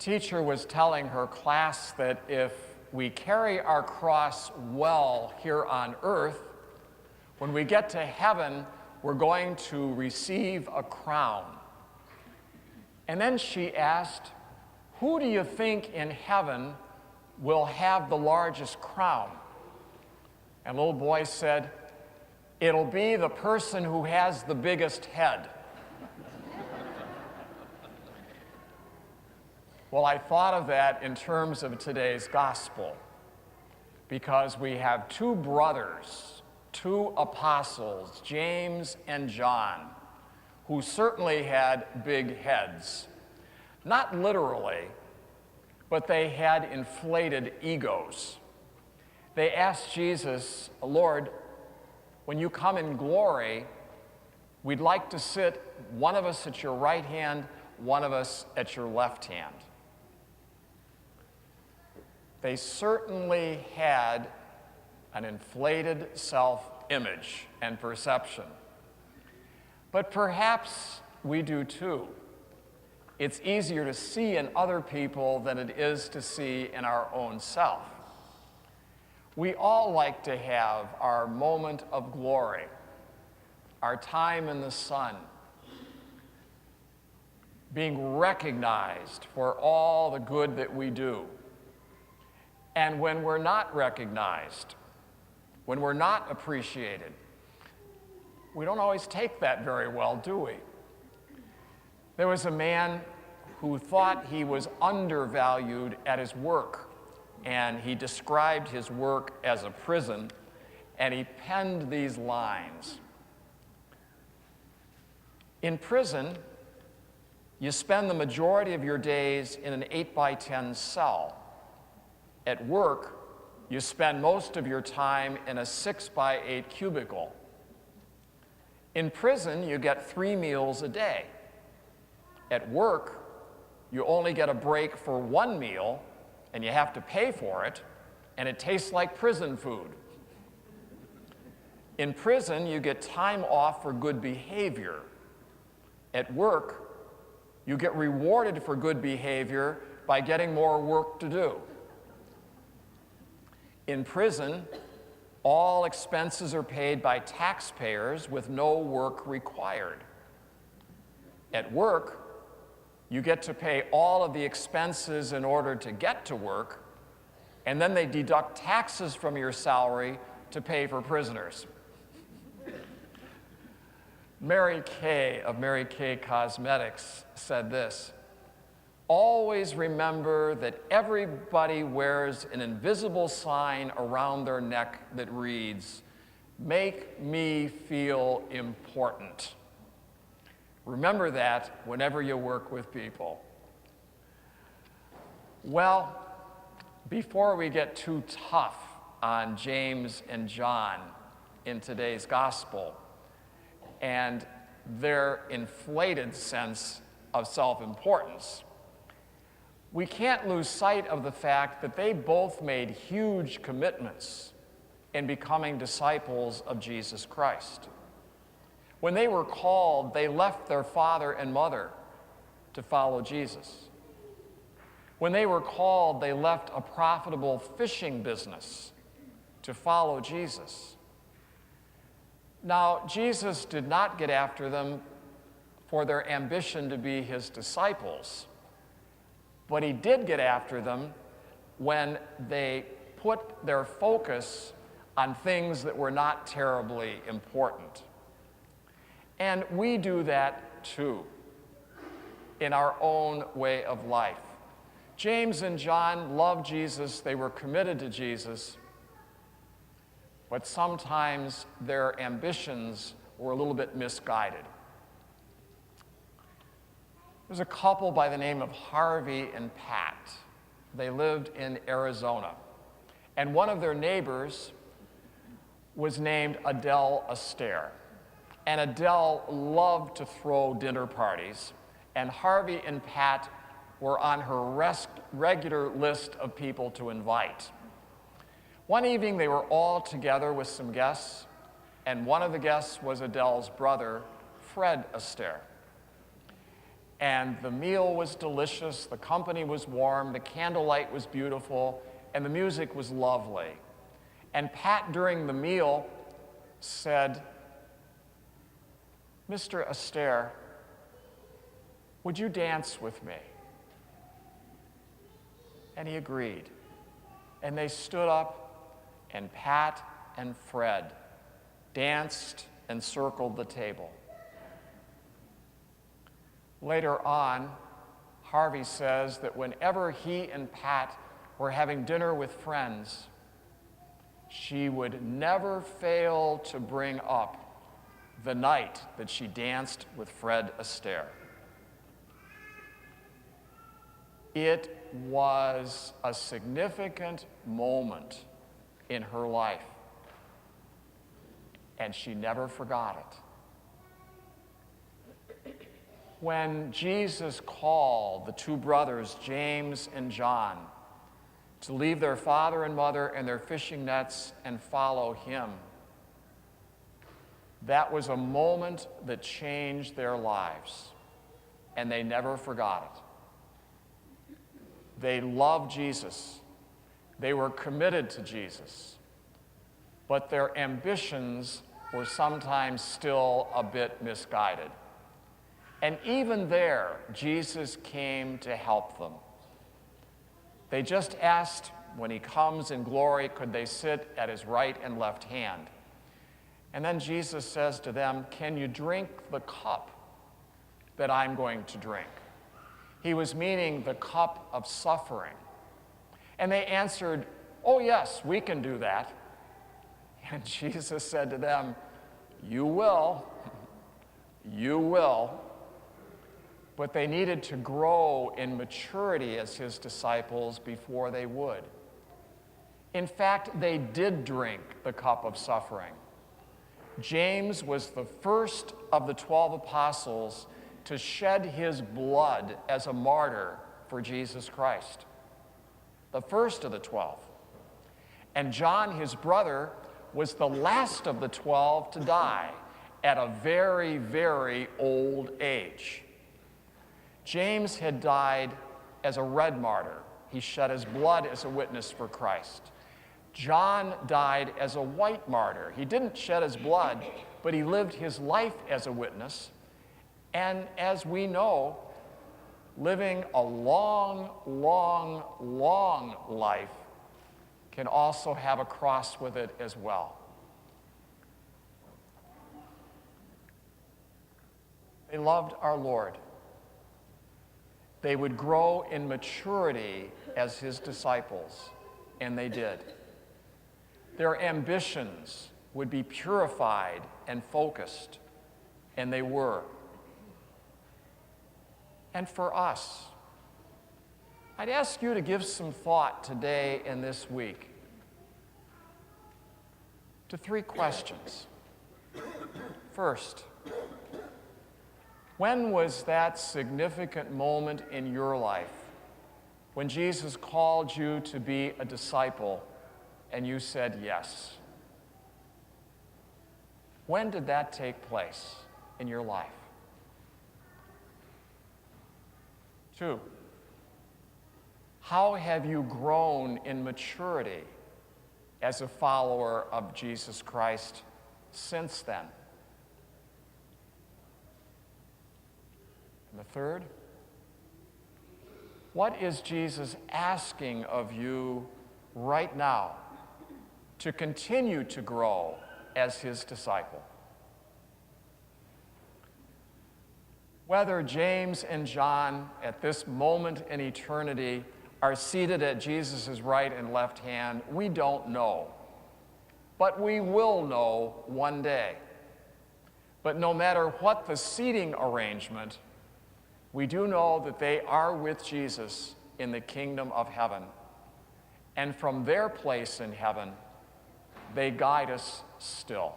teacher was telling her class that if we carry our cross well here on earth, when we get to heaven, we're going to receive a crown. And then she asked, who do you think in heaven will have the largest crown? And little boy said, it'll be the person who has the biggest head. Well, I thought of that in terms of today's gospel, because we have two brothers, two apostles, James and John, who certainly had big heads. Not literally, but they had inflated egos. They asked Jesus, Lord, when you come in glory, we'd like to sit, one of us at your right hand, one of us at your left hand. They certainly had an inflated self-image and perception. But perhaps we do too. It's easier to see in other people than it is to see in our own self. We all like to have our moment of glory, our time in the sun, being recognized for all the good that we do. And when we're not recognized, when we're not appreciated, we don't always take that very well, do we? There was a man who thought he was undervalued at his work, and he described his work as a prison, and he penned these lines. In prison, you spend the majority of your days in an 8x10 cell. At work, you spend most of your time in a 6x8 cubicle. In prison, you get 3 meals a day. At work, you only get a break for 1 meal, and you have to pay for it, and it tastes like prison food. In prison, you get time off for good behavior. At work, you get rewarded for good behavior by getting more work to do. In prison, all expenses are paid by taxpayers with no work required. At work, you get to pay all of the expenses in order to get to work, and then they deduct taxes from your salary to pay for prisoners. Mary Kay of Mary Kay Cosmetics said this, always remember that everybody wears an invisible sign around their neck that reads, make me feel important. Remember that whenever you work with people. Well, before we get too tough on James and John in today's gospel and their inflated sense of self-importance, we can't lose sight of the fact that they both made huge commitments in becoming disciples of Jesus Christ. When they were called, they left their father and mother to follow Jesus. When they were called, they left a profitable fishing business to follow Jesus. Now, Jesus did not get after them for their ambition to be his disciples, but he did get after them when they put their focus on things that were not terribly important. And we do that too in our own way of life. James and John loved Jesus, they were committed to Jesus, but sometimes their ambitions were a little bit misguided. There's a couple by the name of Harvey and Pat. They lived in Arizona, and one of their neighbors was named Adele Astaire. And Adele loved to throw dinner parties, and Harvey and Pat were on her regular list of people to invite. One evening, they were all together with some guests, and one of the guests was Adele's brother, Fred Astaire. And the meal was delicious, the company was warm, the candlelight was beautiful, and the music was lovely. And Pat, during the meal, said, "Mr. Astaire, would you dance with me?" And he agreed. And they stood up, and Pat and Fred danced and circled the table. Later on, Harvey says that whenever he and Pat were having dinner with friends, she would never fail to bring up the night that she danced with Fred Astaire. It was a significant moment in her life, and she never forgot it. When Jesus called the two brothers, James and John, to leave their father and mother and their fishing nets and follow him, that was a moment that changed their lives, and they never forgot it. They loved Jesus. They were committed to Jesus, but their ambitions were sometimes still a bit misguided. And even there, Jesus came to help them. They just asked, when he comes in glory, could they sit at his right and left hand? And then Jesus says to them, "Can you drink the cup that I'm going to drink?" He was meaning the cup of suffering. And they answered, "Oh yes, we can do that." And Jesus said to them, "You will. You will." But they needed to grow in maturity as his disciples before they would. In fact, they did drink the cup of suffering. James was the first of the 12 apostles to shed his blood as a martyr for Jesus Christ. The first of the 12. And John, his brother, was the last of the 12 to die at a very, very old age. James had died as a red martyr. He shed his blood as a witness for Christ. John died as a white martyr. He didn't shed his blood, but he lived his life as a witness. And as we know, living a long, long, long life can also have a cross with it as well. They loved our Lord. They would grow in maturity as his disciples, and they did. Their ambitions would be purified and focused, and they were. And for us, I'd ask you to give some thought today and this week to 3 questions. First, when was that significant moment in your life when Jesus called you to be a disciple and you said yes? When did that take place in your life? 2, how have you grown in maturity as a follower of Jesus Christ since then? And the third, what is Jesus asking of you right now to continue to grow as his disciple? Whether James and John at this moment in eternity are seated at Jesus' right and left hand, we don't know. But we will know one day. But no matter what the seating arrangement, we do know that they are with Jesus in the kingdom of heaven. And from their place in heaven, they guide us still.